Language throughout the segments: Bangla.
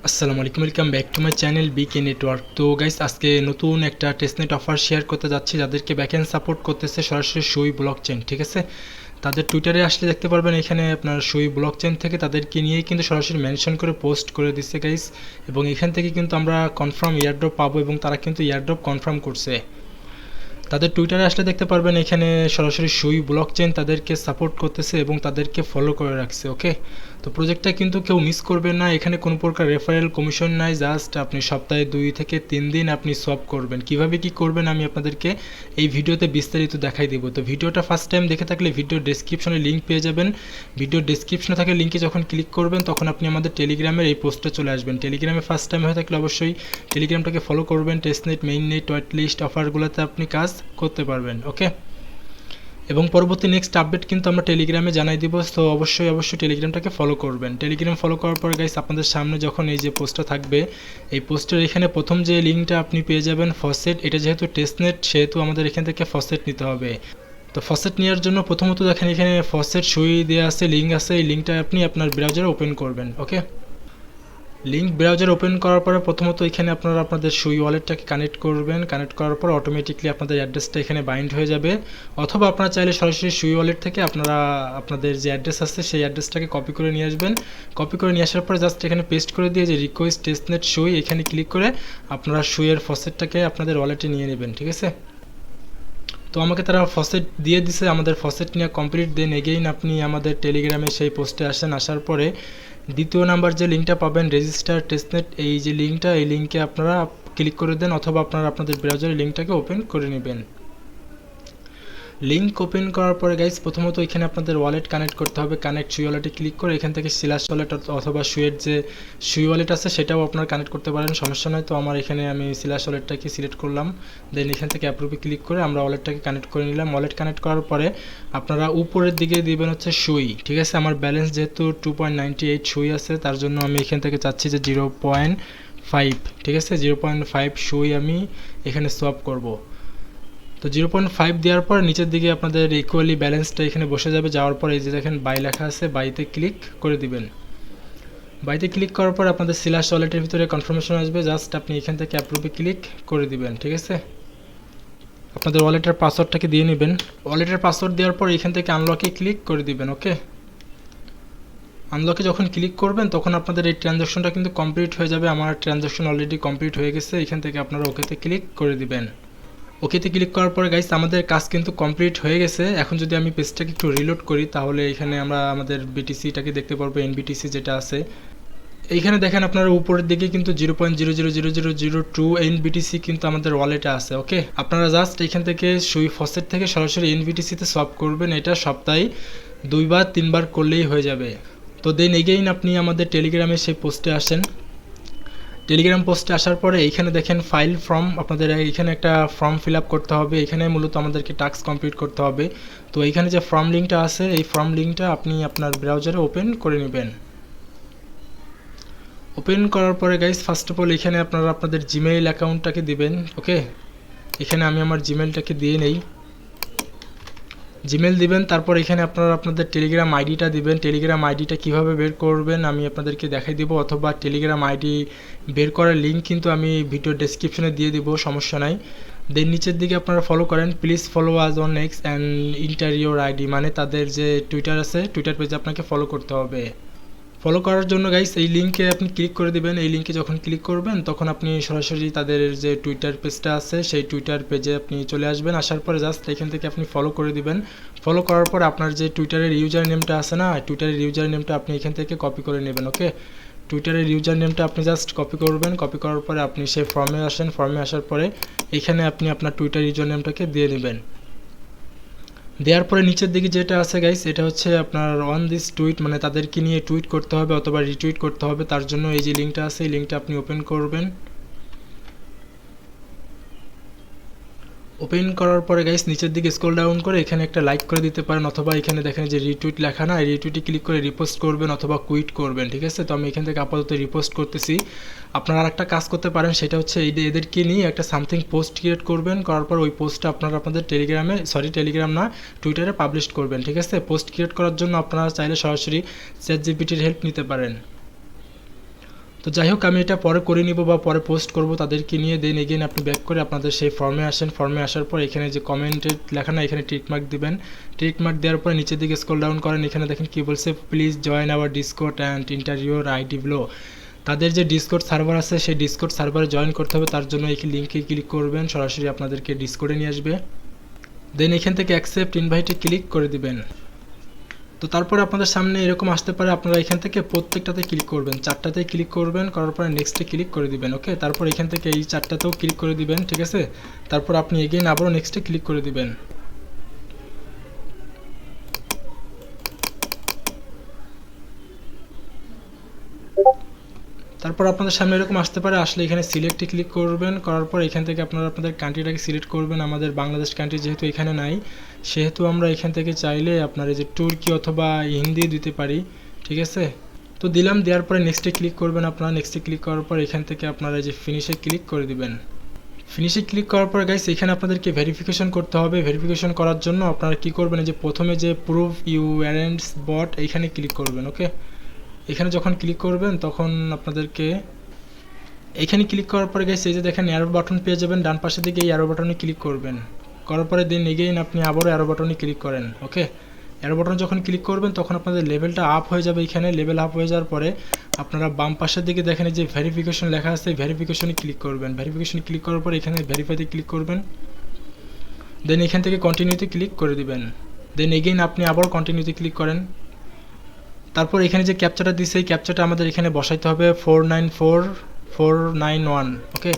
আসসালামু আলাইকুম, welcome back to my channel bike network. তো গাইস, আজকে নতুন একটা টেস্টনেট অফার শেয়ার করতে যাচ্ছি যাদেরকে ব্যাকএন্ড সাপোর্ট করতেছে সরাসরি সুই ব্লকচেন। ঠিক আছে, তাদের টুইটারে আসলে দেখতে পারবেন এখানে আপনার সুই ব্লকচেন থেকে তাদেরকে নিয়েই কিন্তু সরাসরি মেনশন করে পোস্ট করে দিচ্ছে গাইস, এবং এখান থেকে কিন্তু আমরা কনফার্ম ইয়ারড্রপ পাবো এবং তারা কিন্তু ইয়ারড্রপ কনফার্ম করছে। তাদের টুইটারে আসলে দেখতে পারবেন এখানে সরাসরি সুই ব্লকচেন তাদেরকে সাপোর্ট করতেছে এবং তাদেরকে ফলো করে রাখছে। ওকে, তো প্রজেক্টটা কিন্তু কেউ মিস করবেন না। এখানে কোনো প্রকার রেফারেল কমিশন নাই, জাস্ট আপনি সপ্তাহে 2 থেকে 3 দিন আপনি সোয়াপ করবেন। কিভাবে কি করবেন আমি আপনাদেরকে এই ভিডিওতে বিস্তারিত দেখাই দেবো। তো ভিডিওটা ফার্স্ট টাইম দেখে থাকলে ভিডিও ডেসক্রিপশনে লিঙ্ক পেয়ে যাবেন। ভিডিও ডেসক্রিপশনে থাকা লিঙ্কে যখন ক্লিক করবেন তখন আপনি আমাদের টেলিগ্রামের এই পোস্টে চলে আসবেন। টেলিগ্রামে ফার্স্ট টাইম হয়ে থাকলে অবশ্যই টেলিগ্রামটাকে ফলো করবেন। Testnet, main net, white list অফারগুলোতে আপনি কাজ করতে পারবেন। ওকে, এবং পরবর্তী নেক্সট আপডেট কিন্তু আমরা টেলিগ্রামে জানাই দিব। তো অবশ্যই টেলিগ্রামটাকে ফলো করবেন। টেলিগ্রাম ফলো করার পর গাইস আপনাদের সামনে যখন এই যে পোস্টটা থাকবে, এই পোস্টের এখানে প্রথম যে লিঙ্কটা আপনি পেয়ে যাবেন ফসেট। এটা যেহেতু টেস্টনেট সেহেতু আমাদের এখান থেকে ফসেট নিতে হবে। তো ফসেট নেওয়ার জন্য প্রথমত দেখেন এখানে ফসেট সুই দেওয়া আছে, লিঙ্ক আছে। এই লিঙ্কটা আপনি আপনার ব্রাউজারে ওপেন করবেন। ওকে, লিঙ্ক ব্রাউজার ওপেন করার পরে প্রথমত এখানে আপনারা আপনাদের সুই ওয়ালেটটাকে কানেক্ট করবেন। কানেক্ট করার পর অটোমেটিকলি আপনাদের অ্যাড্রেসটা এখানে বাইন্ড হয়ে যাবে, অথবা আপনারা চাইলে সরাসরি সুই ওয়ালেট থেকে আপনারা আপনাদের যে অ্যাড্রেস আছে সেই অ্যাড্রেসটাকে কপি করে নিয়ে আসবেন। কপি করে নিয়ে আসার পরে জাস্ট এখানে পেস্ট করে দিয়ে যে রিকোয়েস্ট টেস্টনেট সুই এখানে ক্লিক করে আপনারা সুইয়ের ফসেটটাকে আপনাদের ওয়ালেটে নিয়ে নেবেন। ঠিক আছে, তো আমাকে তারা ফসেট দিয়ে দিছে, আমাদের ফসেট নিয়ে কমপ্লিট। দেন এগেইন আপনি আমাদের টেলিগ্রামে সেই পোস্টে আসেন। আসার পরে দ্বিতীয় নাম্বার যে লিঙ্কটা পাবেন রেজিস্টার টেস্টনেট, এই যে লিঙ্কটা, এই লিঙ্কে আপনারা ক্লিক করে দেন, অথবা আপনারা আপনাদের ব্রাউজারে লিঙ্কটাকে ওপেন করে নেবেন। লিঙ্ক ওপেন করার পরে গাইস প্রথমত এখানে আপনাদের ওয়ালেট কানেক্ট করতে হবে। কানেক্ট সুই ওয়ালেটে ক্লিক করে এখান থেকে সিলাস ওয়ালেট অথবা সুইয়ের যে সুই ওয়ালেট আছে সেটাও আপনারা কানেক্ট করতে পারেন, সমস্যা নয়। তো আমার এখানে আমি সিলাস ওয়ালেটটাকে সিলেক্ট করলাম। দেন এখান থেকে অ্যাপ্রুভে ক্লিক করে আমরা ওয়ালেটটাকে কানেক্ট করে নিলাম। ওয়ালেট কানেক্ট করার পরে আপনারা উপরের দিকে দিবেন হচ্ছে সুই। ঠিক আছে, আমার ব্যালেন্স যেহেতু 2.98 সুই আছে তার জন্য আমি এখান থেকে চাচ্ছি যে 0.5। ঠিক আছে, 0.5 সুই আমি এখানে সোয়াপ করব। তো 0.5 দেওয়ার পর নিচের দিকে আপনাদের ইকুয়ালি ব্যালেন্সটা এখানে বসে যাবে। যাওয়ার পর এই যে দেখেন বাই লেখা আছে, বাইতে ক্লিক করে দিবেন। বাইতে ক্লিক করার পর আপনাদের সিলাস ওয়ালেটের ভিতরে কনফার্মেশন আসবে, জাস্ট আপনি এখান থেকে অ্যাপ্রুভে ক্লিক করে দিবেন। ঠিক আছে, আপনাদের ওয়ালেটের পাসওয়ার্ডটাকে দিয়ে নেবেন। ওয়ালেটের পাসওয়ার্ড দেওয়ার পর এখান থেকে আনলকে ক্লিক করে দিবেন। ওকে, আনলকে যখন ক্লিক করবেন তখন আপনাদের এই ট্রানজ্যাকশনটা কিন্তু কমপ্লিট হয়ে যাবে। আমার ট্রানজ্যাকশন অলরেডি কমপ্লিট হয়ে গেছে। এখান থেকে আপনারা ওকেতে ক্লিক করে দিবেন। ওকেতে ক্লিক করার পরে গাইস আমাদের কাজ কিন্তু কমপ্লিট হয়ে গেছে। এখন যদি আমি পেজটাকে একটু রিলোড করি তাহলে এখানে আমরা আমাদের বিটিসিটাকে দেখতে পারবো, এনবিটিসি যেটা আছে। এইখানে দেখেন আপনারা উপরের দিকে কিন্তু 0.000002 এনবিটিসি কিন্তু আমাদের ওয়ালেটে আছে। ওকে, আপনারা জাস্ট এখান থেকে সুই ফসেট থেকে সরাসরি এনবিটিসিতে সোয়াপ করবেন। এটা সপ্তাহে 2 বা 3 বার করলেই হয়ে যাবে। তো দেন এগেইন আপনি আমাদের টেলিগ্রামে সেই পোস্টে আসেন। টেলিগ্রাম পোস্টে আসার পরে এইখানে দেখেন ফাইল ফর্ম, আপনাদের এখানে একটা ফর্ম ফিল আপ করতে হবে। এখানে মূলত আমাদেরকে টাস্ক কমপ্লিট করতে হবে। তো এইখানে যে ফর্ম লিঙ্কটা আছে এই ফর্ম লিঙ্কটা আপনি আপনার ব্রাউজারে ওপেন করে নেবেন। ওপেন করার পরে গাইস ফার্স্ট অফ অল এখানে আপনারা আপনাদের জিমেইল অ্যাকাউন্টটাকে দিবেন। ওকে, এখানে আমি আমার জিমেইলটাকে দিয়ে নেই। জিমেল দিবেন, তারপর এখানে আপনারা আপনাদের টেলিগ্রাম আইডিটা দিবেন। টেলিগ্রাম আইডিটা কিভাবে বের করবেন আমি আপনাদেরকে দেখাই দিব, অথবা টেলিগ্রাম আইডি বের করার লিঙ্ক কিন্তু আমি ভিডিও ডেসক্রিপশনে দিয়ে দিব, সমস্যা নাই। দেন নিচের দিকে আপনারা ফলো করেন, প্লিজ ফলো আজ on x and interior ID, মানে তাদের যে টুইটার আছে টুইটার পেজে আপনাকে ফলো করতে হবে। ফলো করার জন্য গাইস এই লিঙ্কে আপনি ক্লিক করে দিবেন। এই লিঙ্কে যখন ক্লিক করবেন তখন আপনি সরাসরি তাদের যে টুইটার পেজটা আছে সেই টুইটার পেজে আপনি চলে আসবেন। আসার পরে জাস্ট এখান থেকে আপনি ফলো করে দিবেন। ফলো করার পর আপনার যে টুইটারের ইউজার নেমটা আছে না, টুইটারের ইউজার নেমটা আপনি এখান থেকে কপি করে নেবেন। ওকে, টুইটারের ইউজার নেমটা আপনি জাস্ট কপি করবেন। কপি করার পরে আপনি সেই ফর্মে আসেন। ফর্মে আসার পরে এখানে আপনি আপনার টুইটার ইউজার নেমটাকে দিয়ে নেবেন। দেওয়ার পরে নিচের দিকে যেটা আছে গাইস এটা হচ্ছে আপনার অন দিস টুইট, মানে তাদেরকে নিয়ে টুইট করতে হবে অথবা রিটুইট করতে হবে। তার জন্য এই যে লিঙ্কটা আছে এই লিঙ্কটা আপনি ওপেন করবেন। ওপেন করার পরে গাইস নিচের দিকে স্ক্রল ডাউন করে এখানে একটা লাইক করে দিতে পারেন, অথবা এখানে দেখেন যে রিটুইট লেখা না, এই রিটুইটে ক্লিক করে রিপোস্ট করবেন অথবা কুইট করবেন। ঠিক আছে, তো আমি এখান থেকে আপাতত রিপোস্ট করতেছি। আপনারা আরেকটা কাজ করতে পারেন, সেটা হচ্ছে এদেরকে নিয়ে একটা সামথিং পোস্ট ক্রিয়েট করবেন। করার পর ওই পোস্টটা আপনারা আপনাদের টেলিগ্রাম না টুইটারে পাবলিশ করবেন। ঠিক আছে, পোস্ট ক্রিয়েট করার জন্য আপনারা চাইলে সরাসরি চ্যাটজিপিটির হেল্প নিতে পারেন। তো যাই হোক আমি এটা পরে করে নিব বা পরে পোস্ট করব তাদেরকে নিয়ে। দেন এগেইন আপনি ব্যাক করে আপনাদের সেই ফর্মে আসেন। ফর্মে আসার পর এখানে যে কমেন্টের লেখা না, এখানে টিক মার্ক দিবেন। টিক মার্ক দেওয়ার পরে নিচের দিকে স্ক্রল ডাউন করেন। এখানে দেখেন কি বলছে, please join our Discord and enter your ID below. তাদের যে ডিসকর্ড সার্ভার আছে সেই ডিসকর্ড সার্ভারে জয়েন করতে হবে, তার জন্য এই লিঙ্কে ক্লিক করবেন, সরাসরি আপনাদেরকে ডিসকর্ডে নিয়ে আসবে। দেন এখান থেকে অ্যাকসেপ্ট ইনভাইটে ক্লিক করে দিবেন। তো তারপরে আপনাদের সামনে এরকম আসতে পারে, আপনারা এখান থেকে প্রত্যেকটাতে ক্লিক করবেন, 4টাতে ক্লিক করবেন, করার পরে নেক্সটে ক্লিক করে দিবেন। ওকে, তারপর এখান থেকে এই 4টাতেও ক্লিক করে দিবেন, ঠিক আছে। তারপর আপনি এগেইন আবারও নেক্সটে ক্লিক করে দিবেন। তারপর আপনাদের সামনে এরকম আসতে পারে, আসলে এখানে সিলেক্টে ক্লিক করবেন, করার পর এখান থেকে আপনারা আপনাদের কান্ট্রিটাকে সিলেক্ট করবেন। আমাদের বাংলাদেশ কান্ট্রি যেহেতু এখানে নাই, সেহেতু আমরা এখান থেকে চাইলে আপনার এই যে তুর্কি অথবা হিন্দি দিতে পারি, ঠিক আছে। তো দিলাম, দেওয়ার পরে নেক্সটে ক্লিক করবেন আপনারা। নেক্সটে ক্লিক করার পর এখান থেকে আপনারা যে ফিনিশে ক্লিক করে দিবেন। ফিনিশে ক্লিক করার পর গাইস এখানে আপনাদেরকে ভেরিফিকেশন করতে হবে। ভেরিফিকেশন করার জন্য আপনারা কি করবেন, যে প্রথমে যে প্রুভ ইউ অ্যারেন্টস বট এখানে ক্লিক করবেন। ওকে, এখানে যখন ক্লিক করবেন তখন আপনাদেরকে এখানে ক্লিক করার পরে গাইস এই যে দেখেন অ্যারো বাটন পেয়ে যাবেন, ডান পাশের দিকে এই অ্যারো বাটনে ক্লিক করবেন। করার পরে দেন এগেইন আপনি আবারও অ্যারো বাটনে ক্লিক করেন। ওকে, অ্যারো বাটন যখন ক্লিক করবেন তখন আপনাদের লেভেলটা আপ হয়ে যাবে। এখানে লেভেল আপ হয়ে যাওয়ার পরে আপনারা বাম পাশের দিকে দেখেন যে ভেরিফিকেশন লেখা আছে, ভেরিফিকেশনে ক্লিক করবেন। ভেরিফিকেশনে ক্লিক করার পর এখানে ভেরিফাইতে ক্লিক করবেন। দেন এখান থেকে কন্টিনিউতে ক্লিক করে দিবেন। দেন এগেইন আপনি আবার কন্টিনিউতে ক্লিক করেন। তারপর এখানে যে ক্যাপচাটা দিছে এই ক্যাপচাটা আমাদের এখানে বসাইতে হবে 494491। ওকে,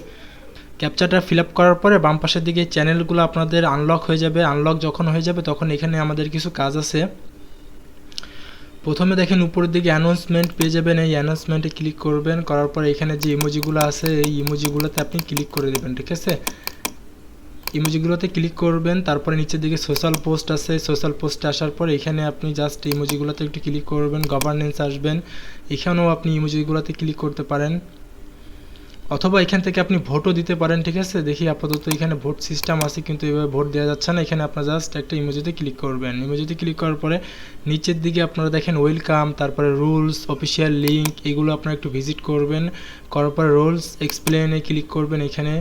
ক্যাপচাটা ফিল আপ করার পরে বাম পাশের দিকে চ্যানেলগুলো আপনাদের আনলক হয়ে যাবে। আনলক যখন হয়ে যাবে তখন এখানে আমাদের কিছু কাজ আছে। প্রথমে দেখেন উপরের দিকে অ্যানাউন্সমেন্ট পেয়ে যাবেন, এই অ্যানাউন্সমেন্টে ক্লিক করবেন। করার পর এখানে যে ইমোজিগুলো আছে এই ইমোজিগুলোতে আপনি ক্লিক করে দেবেন, ঠিক আছে। ইমোজিগুলোতে ক্লিক করবেন, তারপরে নিচের দিকে সোশ্যাল পোস্ট আছে, সোশ্যাল পোস্টে আসার পর এখানে আপনি জাস্ট ইমোজিগুলোতে একটু ক্লিক করবেন। গভর্নেন্স আসবেন, এখানেও আপনি ইমোজিগুলোতে ক্লিক করতে পারেন, অথবা এখান থেকে আপনি ভোটও দিতে পারেন, ঠিক আছে। দেখি আপাতত এখানে ভোট সিস্টেম আছে কিন্তু এভাবে ভোট দেওয়া যাচ্ছে না। এখানে আপনার জাস্ট একটা ইমোজিতে ক্লিক করবেন। ইমোজিতে ক্লিক করার পরে নিচের দিকে আপনারা দেখেন ওয়েলকাম, তারপরে রুলস, অফিসিয়াল লিঙ্ক, এগুলো আপনারা একটু ভিজিট করবেন। করার পরে রোলস এক্সপ্লেনে ক্লিক করবেন। এখানে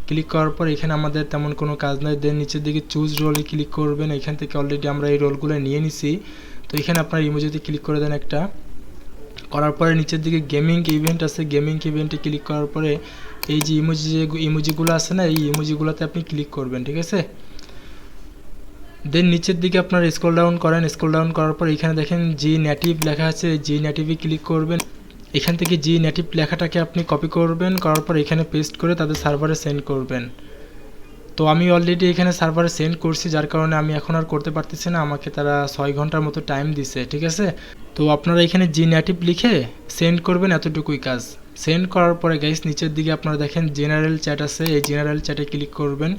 ক্লিক করার পর এখানে আমাদের তেমন কোনো কাজ নাই। দেন নিচের দিকে চুজ রোলে ক্লিক করবেন। এখান থেকে অলরেডি আমরা এই রোলগুলো নিয়ে নিছি, তো এখানে আপনার ইমোজিতে ক্লিক করে দেন একটা। করার পরে নিচের দিকে গেমিং ইভেন্ট আছে, গেমিং ইভেন্টে ক্লিক করার পরে এই যে ইমোজিগুলো আছে না, এই ইমোজিগুলোতে আপনি ক্লিক করবেন, ঠিক আছে। দেন নিচের দিকে আপনার স্ক্রল ডাউন করেন। স্ক্রল ডাউন করার পর এখানে দেখেন জি নেটিভ লেখা আছে, জি নেটিভে ক্লিক করবেন। এখান থেকে জি নেটিভ লেখাটাকে আপনি কপি করবেন, করার পর এখানে পেস্ট করে তাদের সার্ভারে সেন্ড করবেন। তো আমি অলরেডি এখানে সার্ভারে সেন্ড করছি, যার কারণে আমি এখন আর করতে পারতেছি না, আমাকে তারা 6 ঘন্টার মতো টাইম দিছে, ঠিক আছে। তো আপনারা এখানে জি নেটিভ লিখে সেন্ড করবেন, এতটুকুই কাজ। সেন্ড করার পরে গাইস নিচের দিকে আপনারা দেখেন জেনারেল চ্যাট আছে, এই জেনারেল চ্যাটে ক্লিক করবেন।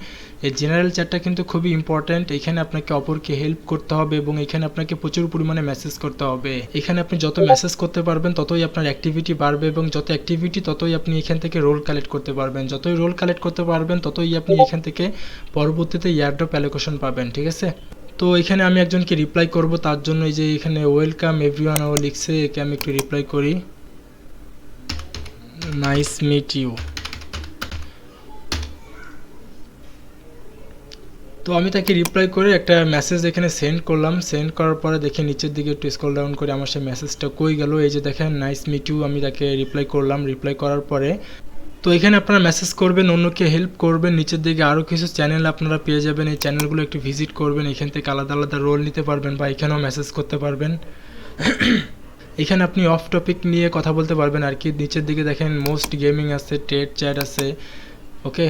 এই জেনারেল চ্যাটটা কিন্তু খুবই ইম্পর্ট্যান্ট। এখানে আপনাকে অপরকে হেল্প করতে হবে এবং এখানে আপনাকে প্রচুর পরিমাণে মেসেজ করতে হবে। এখানে আপনি যত মেসেজ করতে পারবেন ততই আপনার অ্যাক্টিভিটি বাড়বে এবং যত অ্যাক্টিভিটি ততই আপনি এখান থেকে রোল কালেক্ট করতে পারবেন। যতই রোল কালেক্ট করতে পারবেন ততই আপনি এখান থেকে পরবর্তীতে এয়ারড্রপ অ্যালোকেশন পাবেন, ঠিক আছে। তো এখানে আমি একজনকে রিপ্লাই করব, তার জন্য এই যে এখানে ওয়েলকাম এভরিওয়ান ও লিখছে, একে আমি একটু রিপ্লাই করি, নাইস মিট ইউ। তো আমি তাকে রিপ্লাই করে একটা মেসেজ এখানে সেন্ড করলাম। সেন্ড করার পরে দেখে নিচের দিকে একটু স্ক্রল ডাউন করে আমার সেই মেসেজটা কই গেল, এই যে দেখেন নাইস মিট ইউ, আমি তাকে রিপ্লাই করলাম। রিপ্লাই করার পরে তো এখানে আপনারা মেসেজ করবেন, অন্যকে হেল্প করবেন। নিচের দিকে আরও কিছু চ্যানেল আপনারা পেয়ে যাবেন, এই চ্যানেলগুলো একটু ভিজিট করবেন। এখান থেকে আলাদা আলাদা রোল নিতে পারবেন বা এখানেও মেসেজ করতে পারবেন। এখানে আপনি অফ টপিক নিয়ে কথা বলতে পারবেন আর কি। নিচের দিকে দেখেন মোস্ট গেমিং আছে, টেট চ্যাট আছে, ওকে,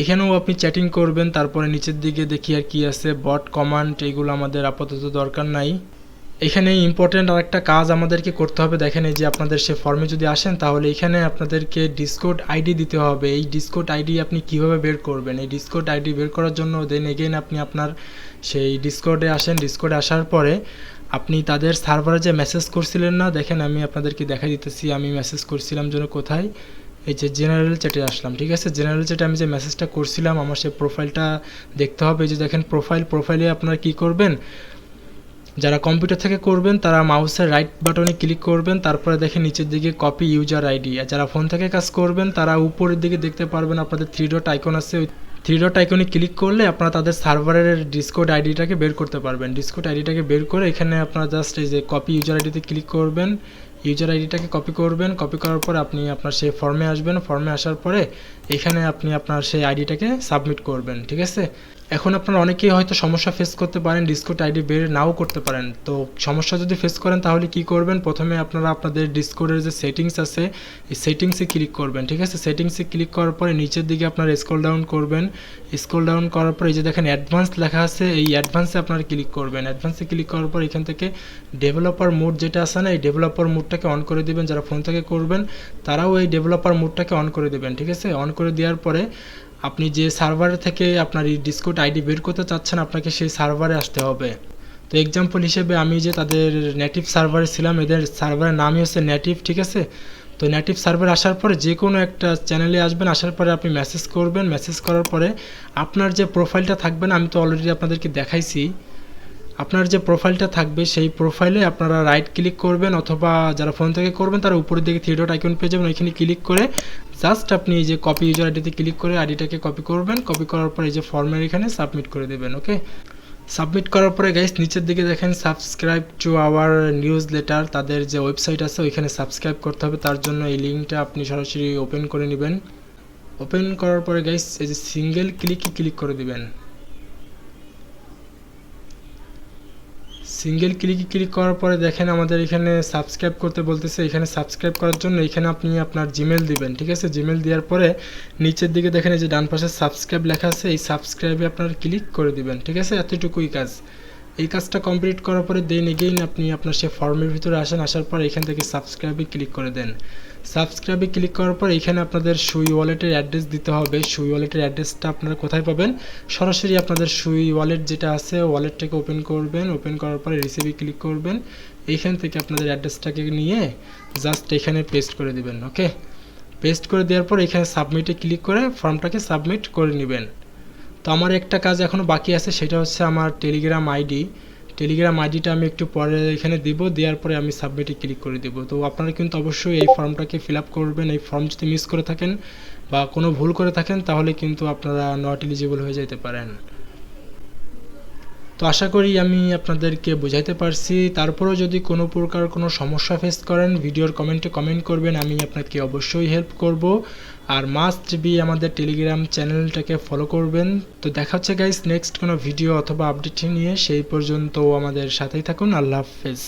এখানেও আপনি চ্যাটিং করবেন। তারপরে নিচের দিকে দেখি আর কি আছে, বট কমান্ড, এগুলো আমাদের আপাতত দরকার নাই। এখানে ইম্পর্টেন্ট আরেকটা কাজ আমাদেরকে করতে হবে। দেখেন এই যে আপনাদের সে ফর্মে যদি আসেন তাহলে এখানে আপনাদেরকে ডিসকর্ড আইডি দিতে হবে। এই ডিসকর্ড আইডি আপনি কিভাবে বের করবেন, এই ডিসকর্ড আইডি বের করার জন্য দেন এগেইন আপনি আপনার সেই ডিসকর্ডে আসেন। ডিসকর্ডে আসার পরে আপনি তাদের সার্ভারে যে মেসেজ করছিলেন না, দেখেন আমি আপনাদেরকে দেখাই দিতেছি আমি মেসেজ করছিলাম যেন কোথায়, এই যে জেনারেল চ্যাটে আসলাম, ঠিক আছে। জেনারেল চ্যাটে আমি যে মেসেজটা করছিলাম আমার সেই প্রোফাইলটা দেখতে হবে। এই যে দেখেন প্রোফাইলে আপনারা কি করবেন, যারা কম্পিউটার থেকে করবেন তারা মাউসের রাইট বাটনে ক্লিক করবেন, তারপরে দেখেন নিচের দিকে কপি ইউজার আইডি। আর যারা ফোন থেকে কাজ করবেন তারা উপরের দিকে দেখতে পারবেন আপনাদের 3 ডট আইকন আছে, ওই 3 ডট আইকনে ক্লিক করলে আপনারা তাদের সার্ভারের ডিসকোড আইডিটাকে বের করতে পারবেন। ডিসকোড আইডিটাকে বের করে এখানে আপনারা জাস্ট এই যে কপি ইউজার আইডিতে ক্লিক করবেন, ইউজার আইডিটাকে কপি করবেন, কপি করার পর আপনি আপনার সেই ফর্মে আসবেন, ফর্মে আসার পরে এখানে আপনি আপনার সেই আইডিটাকে সাবমিট করবেন, ঠিক আছে। এখন আপনারা অনেকেই হয়তো সমস্যা ফেস করতে পারেন, ডিসকোড আইডি বের নাও করতে পারেন। তো সমস্যা যদি ফেস করেন তাহলে কি করবেন, প্রথমে আপনারা আপনাদের ডিসকোডের যে সেটিংস আছে এই সেটিংসে ক্লিক করবেন, ঠিক আছে। সেটিংসে ক্লিক করার পরে নিচের দিকে আপনারা স্ক্রল ডাউন করবেন, স্ক্রল ডাউন করার পর এই যে দেখেন অ্যাডভান্স লেখা আছে, এই অ্যাডভান্সে আপনারা ক্লিক করবেন। অ্যাডভান্সে ক্লিক করার পর এখান থেকে ডেভেলপার মোড যেটা আছে না, এই ডেভেলপার মোডটাকে অন করে দিবেন। যারা ফোন থেকে করবেন তারাও এই ডেভেলপার মোডটাকে অন করে দেবেন, ঠিক আছে। অন করে দেওয়ার পরে আপনি যে সার্ভার থেকে আপনার এই ডিসকোড আইডি বের করতে চাচ্ছেন আপনাকে সেই সার্ভারে আসতে হবে। তো এক্সাম্পল হিসেবে আমি যে তাদের নেটিভ সার্ভারে ছিলাম, এদের সার্ভারের নামই হচ্ছে নেটিভ, ঠিক আছে। তো নেটিভ সার্ভার আসার পরে যে কোনো একটা চ্যানেলে আসবেন, আসার পরে আপনি মেসেজ করবেন। মেসেজ করার পরে আপনার যে প্রোফাইলটা থাকবে না, আমি তো অলরেডি আপনাদেরকে দেখাইছি, আপনার যে প্রোফাইলটা থাকবে সেই প্রোফাইলে আপনারা রাইট ক্লিক করবেন, অথবা যারা ফোন থেকে করবেন তারা উপরের দিকে 3 ডট আইকন পেয়ে যাবেন, ওইখানে ক্লিক করে জাস্ট আপনি এই যে কপি ইউজার আইডিতে ক্লিক করে আইডিটাকে কপি করবেন। কপি করার পর এই যে ফর্মের এখানে সাবমিট করে দেবেন, ওকে। সাবমিট করার পরে গাইস নিচের দিকে দেখেন subscribe to our news letter, তাদের যে ওয়েবসাইট আছে ওইখানে সাবস্ক্রাইব করতে হবে। তার জন্য এই লিঙ্কটা আপনি সরাসরি ওপেন করে নেবেন। ওপেন করার পরে গাইস এই যে সিঙ্গেল ক্লিক করে দিবেন। সিঙ্গেল ক্লিক করার পরে দেখেন আমাদের এখানে সাবস্ক্রাইব করতে বলতেছে। এখানে সাবস্ক্রাইব করার জন্য এখানে আপনি আপনার জিমেল দিবেন, ঠিক আছে। জিমেল দেওয়ার পরে নিচের দিকে দেখেন এই যে ডান পাশে সাবস্ক্রাইব লেখা আছে, এই সাবস্ক্রাইবে আপনারা ক্লিক করে দিবেন, ঠিক আছে। এতটুকুই কাজ। এই কাজটা কমপ্লিট করার পরে দেন এগেইন আপনি আপনার সেই ফর্মের ভিতরে আসেন, আসার পর এখান থেকে সাবস্ক্রাইবে ক্লিক করে দেন। সাবস্ক্রাইবে ক্লিক করার পর এখানে আপনাদের সুই ওয়ালেটের অ্যাড্রেস দিতে হবে। সুই ওয়ালেটের অ্যাড্রেসটা আপনারা কোথায় পাবেন, সরাসরি আপনাদের সুই ওয়ালেট যেটা আছে ওয়ালেটটাকে ওপেন করবেন। ওপেন করার পরে রিসিভে ক্লিক করবেন, এইখান থেকে আপনাদের অ্যাড্রেসটাকে নিয়ে জাস্ট এখানে পেস্ট করে দিবেন, ওকে। পেস্ট করে দেওয়ার পর এখানে সাবমিটে ক্লিক করে ফর্মটাকে সাবমিট করে নেবেন। তো আমার একটা কাজ এখনও বাকি আছে, সেটা হচ্ছে আমার টেলিগ্রাম আইডিটা আমি একটু পরে এখানে দিব, দেওয়ার পরে আমি সাবমিটে ক্লিক করে দেব। তো আপনারা কিন্তু অবশ্যই এই ফর্মটাকে ফিল আপ করবেন। এই ফর্ম যদি মিস করে থাকেন বা কোনো ভুল করে থাকেন তাহলে কিন্তু আপনারা নট এলিজিবল হয়ে যেতে পারেন। তো আশা করি আমি আপনাদেরকে বোঝাইতে পারছি। তারপরেও যদি কোনো প্রকার কোনো সমস্যা ফেস করেন ভিডিওর কমেন্টে কমেন্ট করবেন, আমি আপনাকে অবশ্যই হেল্প করব। আর মাস্ট বি আমাদের টেলিগ্রাম চ্যানেলটাকে ফলো করবেন। তো দেখা হচ্ছে গাইস নেক্সট কোনো ভিডিও অথবা আপডেট নিয়ে, সেই পর্যন্ত আমাদের সাথেই থাকুন। আল্লাহ হাফেজ।